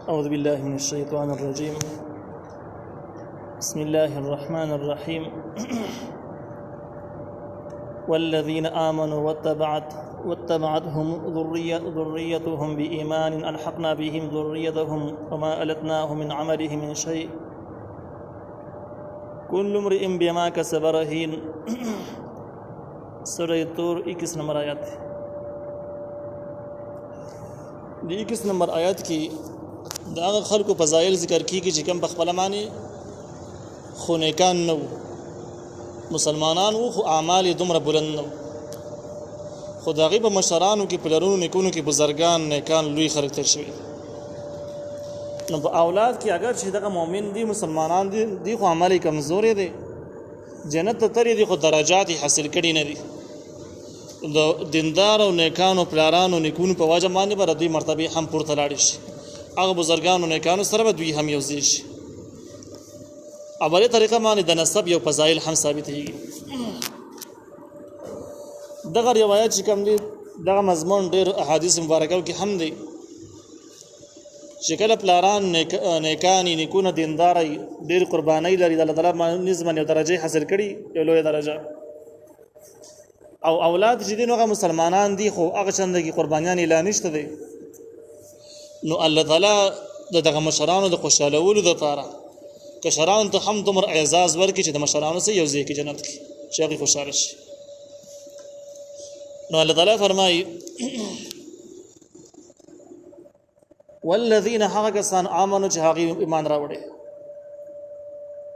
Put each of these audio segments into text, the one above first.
أعوذ بالله من الشيطان الرجيم. بسم الله الرحمن الرحيم. والذين آمنوا واتبعتهم ذريتهم بإيمان ألحقنا بهم ذريتهم وما ألتناهم من عملهم من شيء كل امرئ بما كسب رهين. سورہ طور 21 نمبر آیات. 21 نمبر آیات کی دا هغه خلکو فضایل ذکر کیږي چې کوم په خپل معنی خو نیکان نو مسلمانان وو خو اعمال دومره بلند نو خو دغه په مشرانو کې پلرونو نیکونو کې بزرګان نیکان لوی خلک تر شوي. نو په اولاد کې اگر چې دغه مؤمن دي مسلمانان دي خو عملي کمزوري دي جنت ته ترې دي خو درجات حاصل کړي نه دي. د دیندار او نیکانو پلارانو نیکونو په وجه باندې به دوی مرتبه هم پورته لاړ شي. هغه بزرګانو نیکانو سره به دوی هم یوځای شي. اوله طریقه باندې د نسب یو فضایل هم ثابتېږي. دغه روایت چې کوم دي دغه مضمون ډېر احادیث مبارکو کې هم دي چې کله پلاران نیکانی نیکونه دینداري ډېر قربانۍ لري د الله تعالی نظم یو درجه حاصل کړي یو لوی درجه او اولاد چې دي نو هغه مسلمانان دي خو هغه څنګه کې قربانیان اعلان نشته دي. نو الله تعالی دغه مشرانو د خوشالولو لپاره کشران ته هم دومره اعزاز ورکړي چې د مشرانو سره یو ځای کې جنت کې چې هغه خوشاله شي. نو الله تعالی فرمایي والذین حقا آمنوا چې هغه ایمان راوړي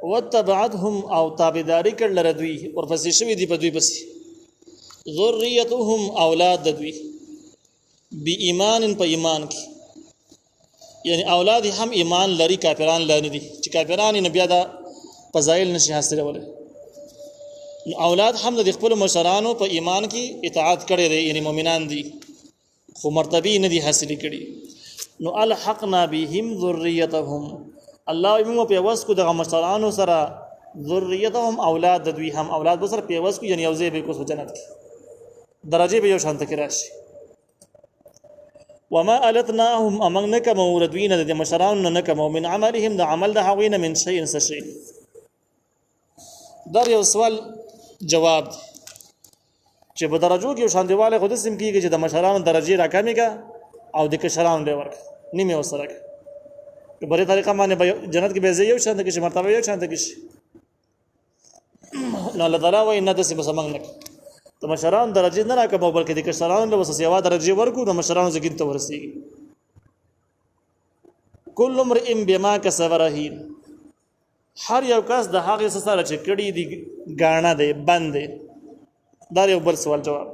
واتبعتهم او تابعداري کړل دوی ورپسې شوی دی په دوی پسې ذریتهم اولاد دوی بی ایمان په ایمان کې یعنی اولاد هم ایمان لري کافران لري دي چې کافران نه بیا دا فضایل نشي حاصلوله. اولاد هم د خپل مشرانو په ایمان کې اطاعت کړي دي یعنی مؤمنان دي خو مرتبه نه دي حاصل کړي. نو الحقنا بهم ذریتهم الله یې په واسه کو د مشرانو سره ذریتهم اولاد دوی هم اولاد بسر په واسه کو یعنی یوځای به کو جنت کې درجه به یو شانته کې راشي. وما ألتناهم أمنك موردين د مشران نکم من عملهم د عمل د حوین من شيء شيء. در یو سوال جواب دی چې په درجو کې شان دیواله خود سم کیږي چې د مشران درجه راکمي کا او د کشران له ورک نیمه وسره په بری طریقه باندې جنت کې به زه یو شان د کې مرتبه یو شان د کې نو الله تعالی وای نه د سمنګ نه د مشران درجه نه راکمو بلکې د کشران له وسه سیوا درجه ورکو د مشران زګین ته ورسیږي. کل امرئ بما کسب رهین هر یو کس د هغه سره چې کړي دي غاڼه دی بند دی. دا یو بل سوال جواب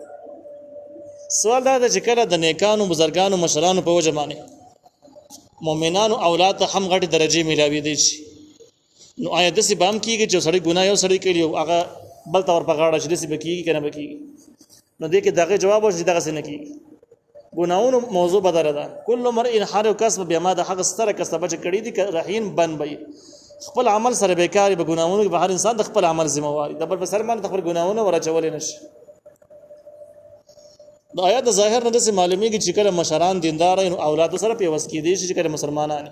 دا چې کله د نیکانو بزرګانو مشرانو په وجه باندې مؤمنانو اولاد ته هم غټي درجه ملاوي دي شي نو آیا د سی بام کیږي چې سړی ګناه یو سړی کوي هغه بل تور په غاړه چې دسی بکیږي کنه بکیږي. نو دې کې دغه جواب ورشي دغه څه نه کیږي. ګناونو موضوع بدل ده. کل مرء هر کسب بما د حق سره کسب چې کړي دي رهین بن بي خپل عمل سره بیکاری به ګناونو به هر انسان د خپل عمل ذمہ واري د بل په سر باندې خپل ګناونو ورچول نشي. د آیات ظاهر نه د معلومیږي چې کله مشران دیندار او اولاد سره په وس کې دي چې کله مسلمانان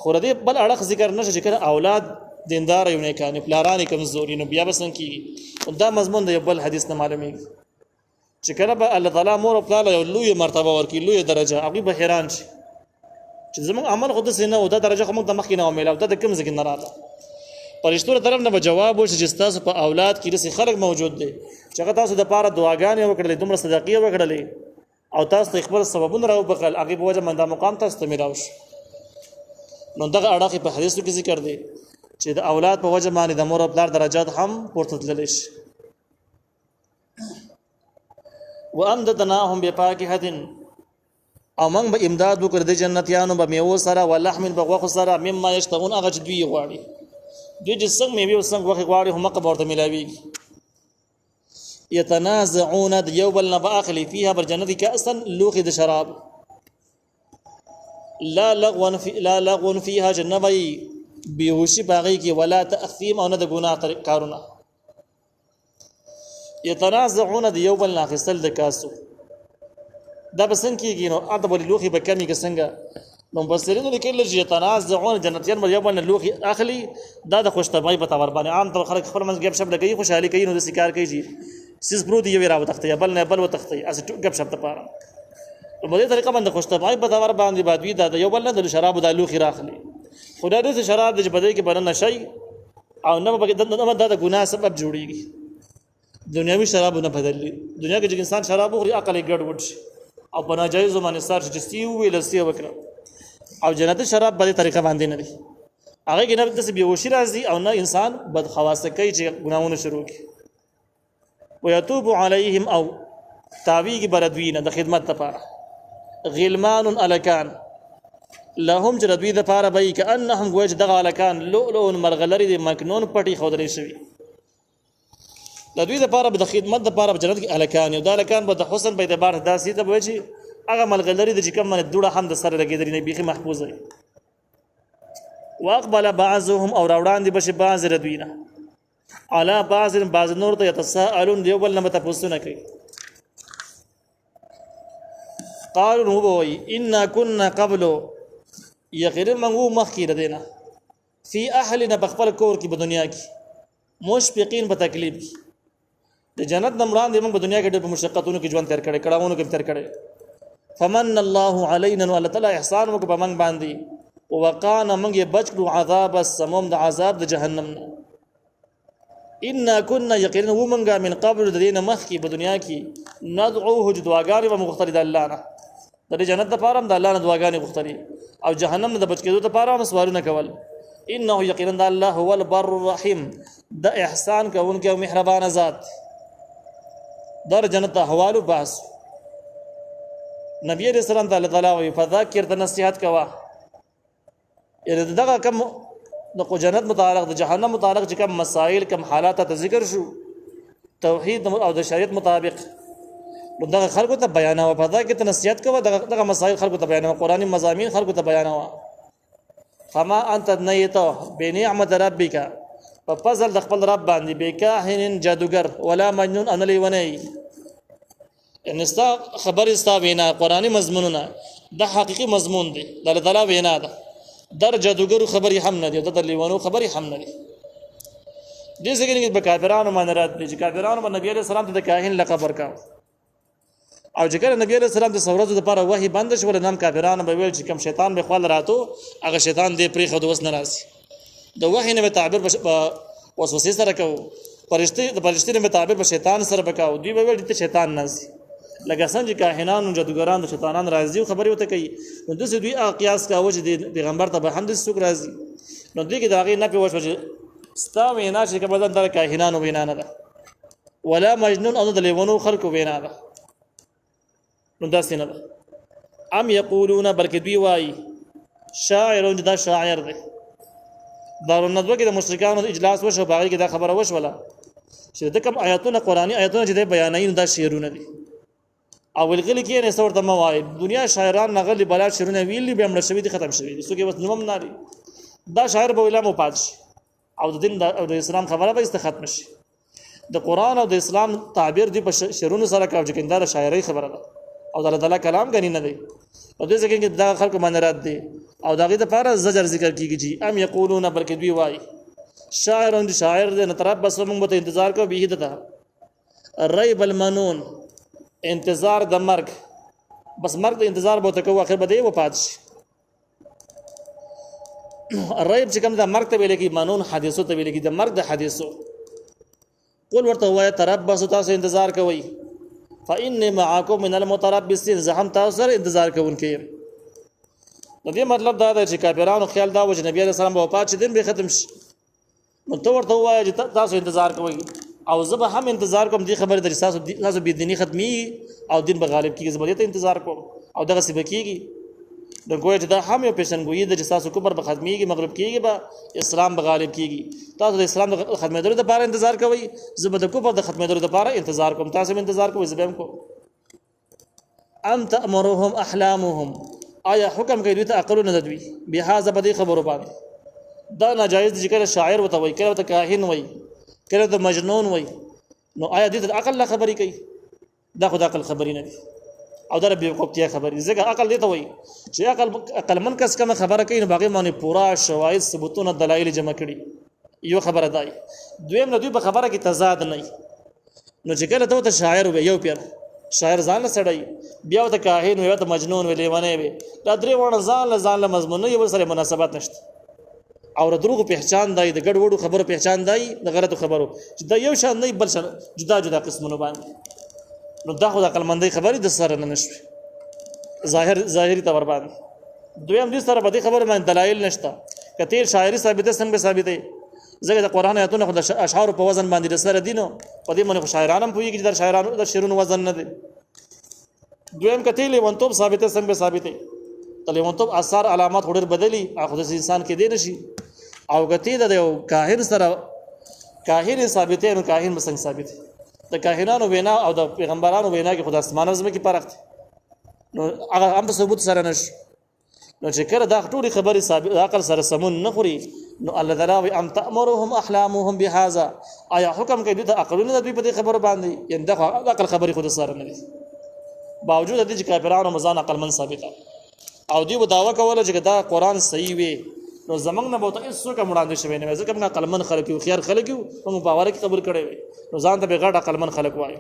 خو ردی بل اړه ذکر نشي چې کله اولاد دیندار یو نه کانه پلاران کمزوري نو بیا بسن کیږي. دا مضمون د بل حدیث نه معلومیږي چې کله به الله تعالی مور او پلار یو لوی مرتبه ورکړي لوی درجه هغه به حیران شي چې زموږ عمل خود سينه او دا درجه خو موږ د مخکې نه ومل او دا د کوم ځای نه راځي. پرشتو طرف نه جواب وشي چې تاسو په اولاد کې رسي خلق موجود دي چې هغه تاسو د پاره دعاګانې وکړلې دومره صدقې وکړلې او تاسو خپل سببونه راو بخل هغه په وجه منده مقام تاسو ته میراوش. نو دغه اړه په حدیثو کې ذکر دي چې د اولاد په وجه باندې د مور او پلار درجات هم پورته تللی شي. وامددناهم بفاکهه او موږ به امداد وکړو د جنتیانو به میوه سره ولحم به غوښه سره مما یشتهون هغه چې دوی غواړي دوی چې څنګه میوه او څنګه غوښه غواړي هم هغه ورته ملاويږي. يتنازعون یو بل نه باخلی فيها بر جنت کې اصلا لوخي د شراب لا لغو فيها جنبي بیهوشی باغی کی ولا تأثیم او نه د ګناه کارونه. یتنازعون د یو بل ناخستل د کاسو دا بسن کیږي نو ادب لوخي به کمی کې څنګه نو مفسرین لیکل چې تنازعون جنتیان مر یو بل لوخي اخلي دا د خوش طبعي په تور باندې عام طور خلک خپل منځ غب شپ لګي خوشحالي کوي نو د سکار کوي چې سیس برو دی یو راو تخته بل نه بل و تخته اس غب شپ ته پاره په دې طریقه باندې خوش طبعي په تور باندې بعد وی دا یو بل نه د شراب د لوخي راخلي خدای دې شراب د بدې کې بننه شي او نه به د ګناه سبب جوړيږي دنیوي شراب نه بدلي دنیا کې چې انسان شراب خوري عقل یې ګډ وډ او په ناجایز باندې سار چې سی ویل سی وکړه او جنت شراب په دې طریقه باندې نه دي هغه کې نه د بیوشي راځي او نه انسان بد خواص کوي چې ګناونه شروع کوي ويتوب عليهم او تاویږي بردوینه د خدمت لپاره غلمان الکان لهم جردوی د پاره بای کانهم گوج دغه الکان لؤلؤ مرغلری د مکنون پټي خودري شوی د دوی د پاره د خدمت د پاره جنت کې الکان یو د الکان په حسن په اعتبار داسې ته وایي هغه ملګری د چې کوم من دوړه هم د سره لګیدري نه بيخي محفوظ وي واقبل بعضهم او راوړان دي بش بعض ردوینه على بعض نور ته يتساءلون دیو بل نه تاسو کوي قالوا هو ان كنا قبل يغير منغو مخکې ردینا فی اهلنا بخبل کور کې په دنیا کې مشفقین په تکلیف د جنت نمران د موږ په دنیا کې د مشقتونو کې ژوند تیر کړي کړهونو کې تیر کړي فمن الله علينا ولا تعالی احسان وک په من باندې وقانا من بچو عذاب السموم د عذاب د جهنم ان كنا يقينا ومنغا من قبل دین مخکی په دنیا کې ندعوه دعاګانې و مختلف الله نه د جنت لپاره د الله نه دعاګانې مختلف او جهنم د بچ کېدو لپاره مسوارونه کول انه يقينا الله هو البر الرحيم د احسان کوونکی او مهربان ذات در جنت حوالو باس نبی علیہ السلام تعالی وی فذاکر د نصیحت کوا یعنی دغه کم د جنت متعلق د جهنم متعلق چې کوم مسائل کوم حالات ته ذکر شو توحید او د شریعت مطابق دغه خلکو ته بیان او فذاکر د نصیحت کوا دغه مسائل خلکو ته بیان او قرآنی مضامین خلکو ته بیان فما انت نیت بنعمت ربک په فضل د خپل رب باندې بکاهن جادوگر ولا مجنون ان لیونی ان استا خبر استا وینا قرآنی مضمونونه د حقيقي مضمون دی د تعالی وینا ده در جادوګر خبري هم نه دي د لیوانو خبري هم نه دي دې څنګه کې په کافرانو باندې رات دي کافرانو باندې نبی عليه السلام ته د کاهن لقب ورکاو او چې کله نبی عليه السلام د سورته لپاره وحي بند شول نام کافرانو به ویل چې کوم شیطان به خپل راتو هغه شیطان دې پرې خود وس نه راسي د وحي نه تعبیر وسوسه سره کو پرشتي نه تعبیر په شیطان سره وکاو دی به ویل چې شیطان نازي لکه څنګه کاهنان او جادوګران او شیطانان راځي خبري وته کوي نو د څه دوی قیاس کاوه چې پیغمبر ته به هم د سوق راځي نو دې کې داغي نه پیوښ چې ستا وینا چې کوم بدن در کاهنان وینا نه ده ولا مجنون او د لیوانو خلق وینا ده نو دا څنګه ده ام یقولون بلکې دوی وایي شاعر دا شاعر دی دارالندوه کې د مشرکانو اجلاس وشو باغی کې دا خبره وشوله چې د کوم آیاتونه قرآنی آیاتونه چې بیانوي دا شعرونه دي او ولغلی کې نه څورته موای دنیا شاعران نغلی بلاد شعرونه ویلي به امر شوی دي ختم شوی دي سو کې بس نوم ناري دا شاعر به علماء پاتش او د دین او د اسلام خبره به است ختم شي د قران او د اسلام تعبیر دی په شعرونو سره کاوه چې دا شاعري خبره ده او د الله کلام غنی نه دی او دې ځکه چې دا خلکو باندې رات دي او داغه د لپاره زجر ذکر کیږي چې ام یقولون بلکې دوی وای شاعر دې نتربص موږ ته انتظار کو به ده الريب المنون انتظار د مرګ بس مرګ د انتظار به تکو اخر به دی وفات شي الريب چې کوم د مرګ ته ویل کی منون حدیثو ته ویل کی د مرګ د حدیثو قل ورته وای تربص تاسو انتظار کوئ فإني معكم من المتربصين زهم تاسو سره انتظار کوونکی د دې مطلب دا دی چې کافرانو خیال دا و چې نبی عليه السلام وفات شي دین به ختم شي نو ته ورته وای چې تاسو انتظار کوئ او زه به هم انتظار کوم دې خبره د تاسو به دیني ختمي او دین به غالب کیږي زه به ته انتظار کوم او دغه څه بکیږي نو ګویا چې دا هم یو پیشنګویي د تاسو کوبر به ختميږي مغرب کیږي به اسلام به غالب کیږي تاسو د اسلام د ختمېدو لپاره انتظار کوئ زه به د کوبر د ختمېدو لپاره انتظار کوم تاسو هم انتظار کوئ زه به هم کوم ام تأمرهم احلامهم آیا حکم کوي دوی ته عقلونه د دوی بهذا بدی خبرو باندې دا ناجایز دي کله شاعر وته وای کله ته کاهن وای کله ته مجنون وای نو آیا دې د عقل لا خبري کوي دا خدای عقل خبري نه دي او در بیوقوفتیا خبرې ځکه عقل دی ته وایي چې عقل من کس کوم خبره کوي نو باقي باندې پورا شواهد ثبوتونه دلایل جمع کړي یو خبره دی دویم نو دوی په خبره کې تضاد نه نو چې کله ته شاعر وي یو پیر شاعر ځان له سړی بیا ته کاهن وي ته مجنون وي لیوانه وي دا درې وړه ځان له مضمون نه یو سره مناسبت نشته او دروغ پہچان دی د ګډ وډو خبرو پہچان دی د غلطو خبرو چې دا یو شان نه بل شان جدا جدا قسمونه باندې نو دا خو د عقلمندۍ خبرې د سره نه نشوي ظاهري تور باندې دویم دې سره په دې خبره باندې دلایل نشته کته شاعري ثابته څنګه ثابته ځکه د قران آیاتونه خو د اشعار په وزن باندې رسره دي نو په دې باندې شاعران هم پوهیږي چې د شاعرانو د شعرونو وزن نه دی دویم کته لیونتوب ثابته څنګه ثابته د لیونتوب اثر علامات هډر بدلی اخو د انسان کې دی نشي او کته د کاهن سره کاهن ثابته نو کاهن مسنګ ثابته د کاهنانو وینا او د پیغمبرانو وینا کې خدای اسمانو زمکه کې فرق دی نو هغه هم ثبوت سره نشي نو چې کله دا ټولې خبرې ثابت عقل سره سمون نه خوري نو الله تعالی ام تأمرهم احلامهم بهذا آیا حکم کوي د عقلونه د دوی په دې خبرو باندې یعنی د عقل خبرې خود سره نه دي باوجود د دې چې کافرانو مزان عقل من ثابته او دوی به داوا کوله چې دا قران صحیح وي نو زمنګ نه بوته هیڅ څوک وړاندې شوی نه ځکه موږ عقل من خلک یو خيار خلک یو په باور کې قبول کړي وي نو ځان ته به غټ عقل من خلک وایي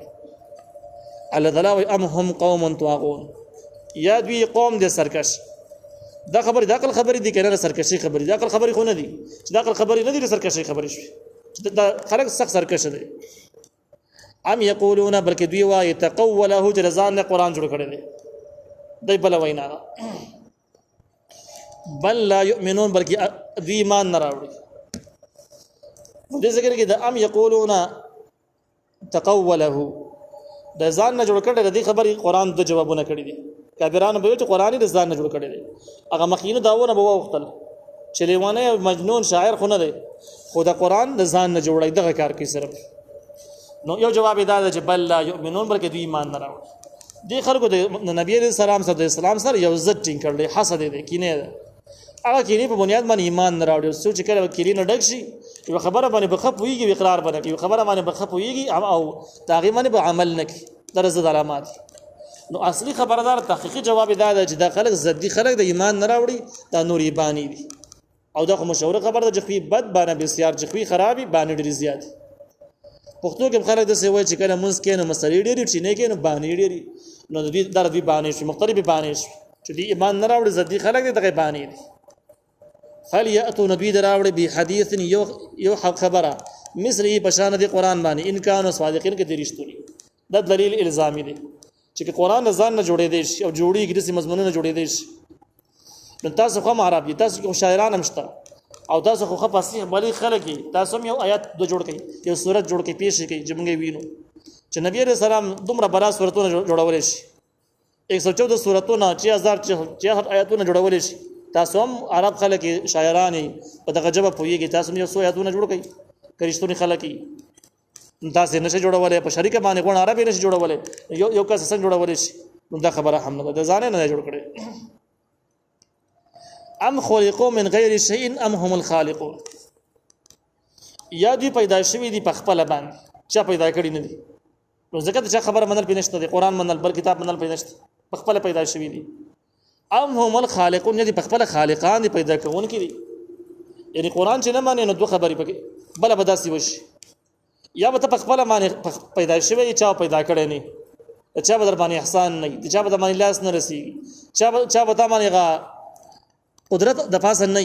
الله تعالی ام هم قوم طاغون یا دوی قوم دي سرکش دا خبر د عقل خبرې دي کنه سرکشي خبرې د عقل خبرې خو نه دي چې د عقل خبرې نه دي سرکشي خبرې شي دا خلک سخت سرکش دي ام یقولون بلکې دوی وايي تقوله جرزان نه قران جوړ کړي دي دای بل وینا بل لا یؤمنون بلکې دوی ایمان نه راوړي دې ذکر کې د ام یقولون تقوله د ځان نه جوړ کړي د خبرې قران د جوابونه کړي دي کافرانو به چې قرآنی د ځان نه جوړ کړي دي هغه مخینه داونه به وختل چې لیوانه مجنون شاعر خو نه دی خو د قرآن د ځان نه جوړای دغه کار کوي صرف نو یو جواب دا چې بل لا یؤمنون بلکې دوی ایمان نه راوړي دي خلکو د نبی عليه السلام سره د اسلام سره یو عزت ټینګ کړل حسد دي کینه هغه کینه په بنیاد باندې ایمان نه راوړي سوچ کړه کینه نه ډک شي یو خبره باندې بخپ ویږي اقرار باندې یو خبره باندې بخپ ویږي او داغي باندې به عمل نکي درزه علامات نو اصلي خبردار تحقیقي جواب دا چې دا خلک زدي خلک د ایمان نه راوړي دا نور ایبانی دي او دا مشوره خبر ده چې بد باندې بسیار جخوي خرابي باندې ډیر زیات پښتو کې خلک د څه وایي چې کله مونږ کې نو مسلې ډېری چې نه کې نو باندې ډېری نو دوی در دوی باندې شي مختلف باندې شي چې دی ایمان نه راوړي زدي خلک دغه باندې دي فلياتوا نبي دراوړي به حديث یو حق خبره مثلی بشان دی قران باندې ان کانوا صادقین کې درشتونی دا دلیل الزامی دی چې قرآن ځان نه جوړې دي او جوړیږي د مضمونونه جوړې دي نو تاسو خو عرب دي تاسو خو شاعران همشته او تاسو خو فصیح بلی خلک تاسو یو آیات د جوړ کړي یو سورۃ جوړ کړي پیش کړي چې موږ وینو چې نبی عليه السلام دومره بلا سورتونه جوړول شي 114 سورتونه 6000 آیاتونه جوړول شي تاسو هم عرب خلک شاعران په دغه جواب پويږي تاسو یو سو آیاتونه جوړ کړي کرشتونی خلک تاسو نشه جوړولې په شریکه باندې غون عربي نشه جوړولې یو کس څنګه جوړولې شي نو دا خبره هم نه ده ځانه نه جوړ کړي ام خلقوا من غیر شيء ام هم الخالقون یا دوی پیدا شوی دي په خپل باندې چا پیدا کړی نه دي نو ځکه چې خبره منل پینشته دي قران منل بل کتاب منل پینشته په خپل پیدا شوی دي ام هم الخالقون دي په خپل خالقان دي پیدا کوونکي دي یعنی قران چې نه مانی نو دوه خبرې پکې بل بداسي وشي یا به په خپل باندې پیدا شوی چا پیدا کړی نه چا به در باندې احسان نه چا به باندې لاس نه رسیږي چا به باندې قدرت د پاسه نه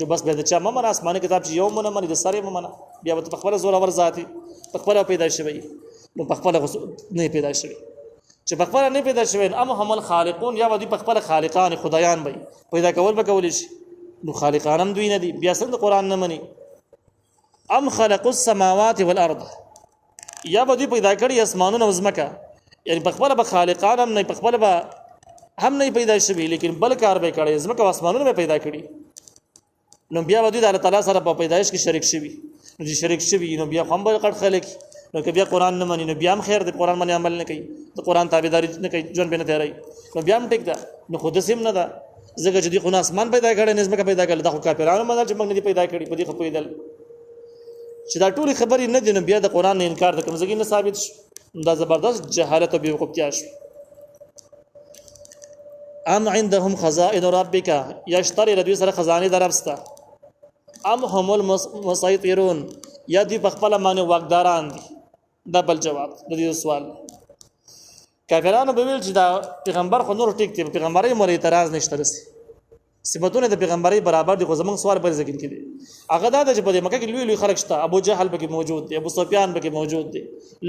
جو بس به چا ممن اسمانه کتاب چې یوم نه مني د سره ممن بیا به په خپل زور اور ذاتی په خپل پیدا شوی نو په خپل نه پیدا شوی چې په خپل نه پیدا شوی ام هم الخالقون یا به په خپل خالقان خدایان به پیدا کول به کول شي نو خالقان هم دوی نه دي بیا څنګه قران نه مني ام خلقوا السماوات والارض یا به پیدا کړی اسمانونه او زمکه یعنی په خپل به خالقان هم نه په خپل به هم نه پیدا شوی لیکن بل کار به کړی زمکه او اسمانونه به پیدا کړی نو بیا ودی د الله تعالی سره په پیدایش کې شریک شوی نو چې شریک شوی نو بیا هم به قد خلق نو که بیا قران نه مانی نو بیا هم خیر د قران باندې عمل نه کوي د قران تابعداري نه کوي ځون به نه تیری نو بیا هم ټیک ده نو خود سیم نه ده زګه چې دی خو اسمان پیدا کړي نظم کا پیدا کړي د خو کافرانو مدار چې موږ نه پیدا کړي په دې خو پیدل چې دا ټول خبرې نه دي نو بیا د قران نه انکار د کوم ځای نه ثابت دا زبردست جهالت او بیوقوفتیا شو ام عندهم خزائن ربك یشتری دوی سره خزانه دربستا ام هم المسيطرون یا دوی په خپل باندې واکداران دي. دا بل جواب د دې سوال. کافرانو به ویل چې دا پیغمبر خو نور ټیک دی، پیغمبري مور اعتراض نشته رسي، صفاتونه د پیغمبري برابر دي، خو زمونږ سوال پر ځکه کېږي. هغه دا چې په مکه کې لوی لوی خلک شته، ابو جهل پکې موجود دی، ابو سفیان پکې موجود دی،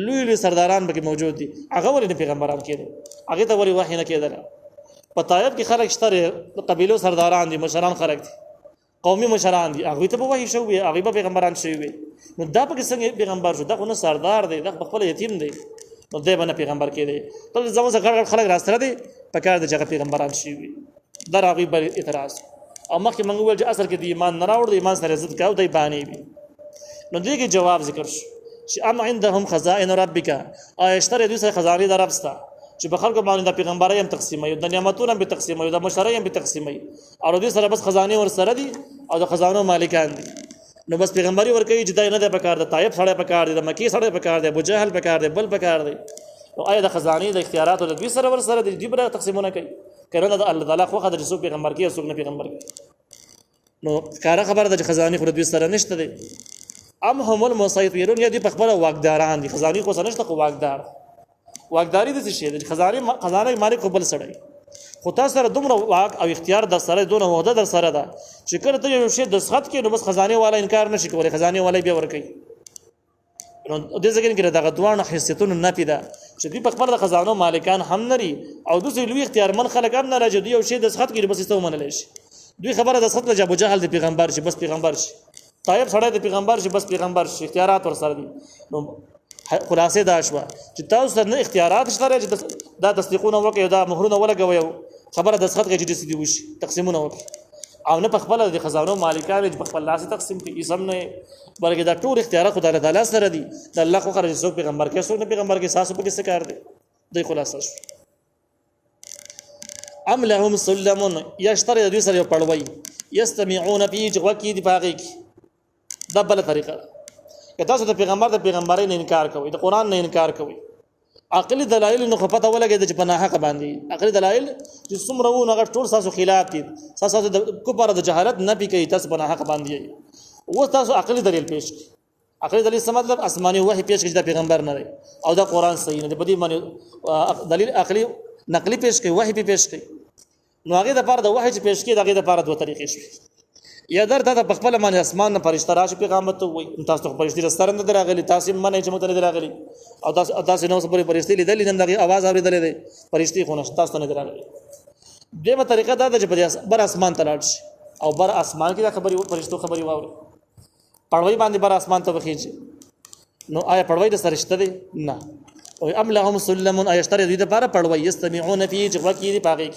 لوی لوی سرداران پکې موجود دي، هغه ولې پیغمبران کېدل؟ هغه ته ولې وحی نه کېدل؟ په طائف کې خلک شته، قبیلو سرداران دي، مشران خلک دي، قومي مشران دي، هغه ته به وحی شوی، هغه به پیغمبران شوی. نو دا پکې څنګه پیغمبر شو؟ دا خو نه سردار دی، دا خپل یتیم دی، نو دی باندې پیغمبر کېدی. ټول زموږ څخه خلک راستره دي په کار د چې پیغمبران شوی. دا راغی بل اعتراض. او مخکې موږ ویل چې اصل کې د ایمان نه راوړ، د ایمان سره ضد کاو، دی باندې وي. نو دې کې جواب ذکر شو چې ام عندهم خزائن ربک، اشتری دوی سره خزانه در ربستا چې په خلکو باندې د پیغمبري هم تقسیموي، د نعمتونو هم به تقسیموي، د مشرۍ هم به تقسیموي، او دوی سره بس خزانه ور سره دي او د خزانو مالکان دي. نو بس پیغمبري ور کوي چې دا نه ده پکار، د طائف سره پکار دي، د مکی سره پکار دي، ابو جهل پکار دي، بل پکار دي. نو آیا د خزانه د اختیارات د دوی سره ور سره دي، دوی به تقسیمونه کوي؟ کله د الله تعالی خو خدای رسول پیغمبر کې رسول نه پیغمبر کې. نو کار خبره د خزانه خو د دوی سره نشته دي. ام هم المسيطرون یا دي په خبره واکداران دي، خزانه خو سره نشته، خو واکدار. واکداری د څه شي د خزانه مالک خو بل سړی، خو تاسو سره دومره واک او اختیار در سره، دونه وحده در سره ده چې کله ته یو شی د سخت کې، نو بس خزانه والا انکار نشي کولای، خزانه والا بیا ورکوي. نو د دې ځکه کې دغه دوه حیثیتونه نه پیدا چې دوی په خپل د خزانو مالکان هم نري، او دوی لوی اختیارمن خلک هم نه راځي، دوی یو شی د سخت کې بس ایستو منل شي. دوی خبره د سخت له ابو جهل د پیغمبر شي، بس پیغمبر شي، طائف سره د پیغمبر شي، بس پیغمبر شي، اختیارات ور سره دي. نو خلاصې دا شوه چې تاسو سره نه اختیارات شته چې دا تصدیقونه وکړي، دا مهرونه ولګوي، خبره د سخت کې چې دې وشي تقسیمونه وکړي، او نه په خپل د خزانو مالکان په خپل لاس تقسیم کوي، سم نه، بلکې دا ټول اختیارات خدای تعالی سره دي. د الله خو خرج څوک پیغمبر کې څوک نه پیغمبر کې، ساسو په کې څه کار دي؟ د خلاصه شو. ام لهم سلم یشتری دوی سره پړوي، یستمعون فی وکی دی باغی کی. دا بل طریقه که تاسو د پیغمبرۍ نه انکار کوئ، د قران نه انکار کوئ، عقلی دلایل نو خپته ولګي د پناه حق باندې، عقلی دلایل چې څومره وو هغه ټول تاسو خلاف دي، تاسو د کوپر د جهالت نه پی کوي، تاسو پناه حق باندې و تاسو عقلی دلیل پیش کړئ. عقلی دلیل څه مطلب؟ آسماني وحی پیش کړئ د پیغمبر نه او دا قران صحیح نه دی، په دې باندې دلیل عقلی نقلی پیش کړئ، وحی پیش کړئ. نو هغه د پاره د وحی پیش کړئ، دغه د پاره دوه طریقې شوي. یا درته د خپل باندې اسمان نه فرشتہ راشي پیغام ته وي، تاسو خو فرشتي رستره نه دراغلي، تاسو منه چې مت نه دراغلي، او تاسو نو سپوري فرشتي لیدلې نن دغه आवाज اوریدلې ده، فرشتي خو نشته، تاسو نه دراغلي. دغه طریقه دا چې بر اسمان ته لاړ شي او بر اسمان کې د خبري فرشتو خبري واوري، پړوي باندې بر اسمان ته وخیږي. نو آیا پړوي د سرشته دي؟ نه. او ام لهم سلم ایشتری دوی د بار پړوي، یستمعون فی جوکی دی پاګي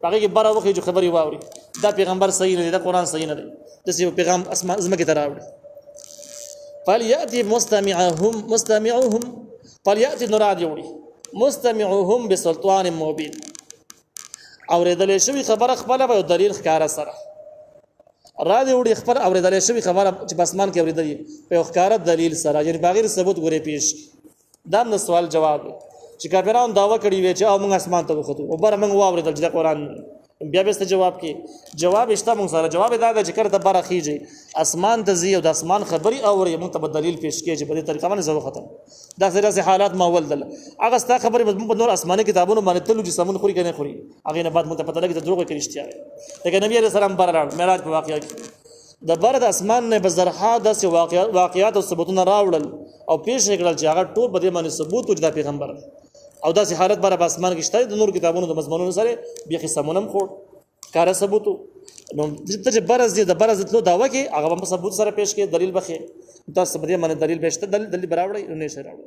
کې بار وخیږي خبري واوري. دا پیغمبر صحیح نه دی، دا قران صحیح نه دی، دسی پیغام اسمان زمکه تراوړي. فلیاتی مستمعهم فلیاتی نراد یوړي مستمعهم بسلطان مبین، اوریدل شوی خبره خپل په دلیل ښکارا سره را دی وړي، خبر اوریدل شوی خبره چې بسمان کې اوریدل په ښکارا دلیل سره، یعنی بغیر ثبوت غوري پیش. دا نو سوال جواب چې کافرانو داوا کړی وی چې موږ اسمان ته وختو او بر موږ واوریدل چې قرآن، بیا به ست جواب کې جواب اشته موږ سره جواب دا چې کړه د بار خيږي اسمان ته زی او د اسمان خبري اوري، موږ ته دلیل پیش کړي چې په دې طریقه باندې زو ختم. دا سره حالات ما ولدل هغه ستا خبري په نور اسماني کتابونو باندې تلو چې سمون خوري کنه خوري، هغه نه بعد موږ ته پته لګي ته دروغ کوي اشتیا. لکه نبی عليه السلام بار معراج په واقعیا کې د بار د اسمان نه بزرحه د واقعیات او ثبوتونه راوړل او پیش کړل چې هغه ټول په دې باندې ثبوت وجدا پیغمبر، او داسې حالت بار په اسمان کې شته د نور کتابونو د مضمونونو سره بیا قسمونم خور کار ثبوت. نو د برز دي د برز تلو داوا کې هغه په ثبوت سره پیش کې دلیل بخې، تاسو په دې باندې دلیل بهشته دلیل براوړی نه شي راوړی.